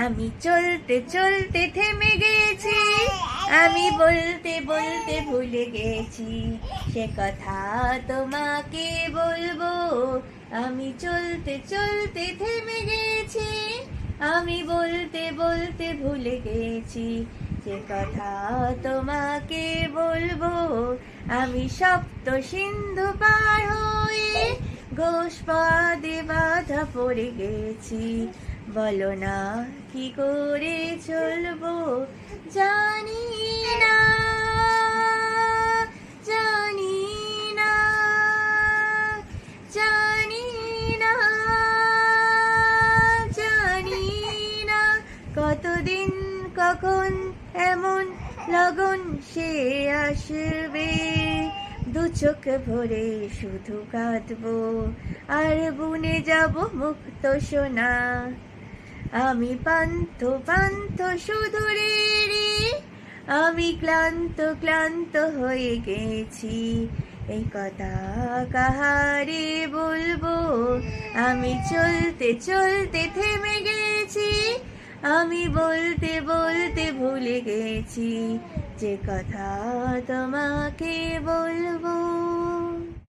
আমি চলতে চলতে থেমে গেছি, আমি বলতে বলতে ভুলে গেছি, সে কথা তোমাকে বলবো। আমি চলতে চলতে থেমে গেছি, আমি বলতে বলতে ভুলে গেছি, সে কথা তোমাকে বলবো। আমি সপ্ত সিন্ধু পার হয়ে গোষ্পদে বাধা পড়ে গেছি, বলো না কি করে চলবো, জানি না, জানি না, জানি না, জানি না, কতদিন কখন এমন লগন সে আসবে, দু চোখ ভরে শুধু কাঁদবো আর বুনে যাব মুক্ত সোনা। আমি পান্থ পান্থ শুধু রে রে, আমি ক্লান্ত ক্লান্ত হয়ে গেছি, এই কথা কাহারে বলবো। আমি চলতে চলতে থেমে গেছি, আমি বলতে বলতে ভুলে গেছি, যে কথা তোমাকে বলবো।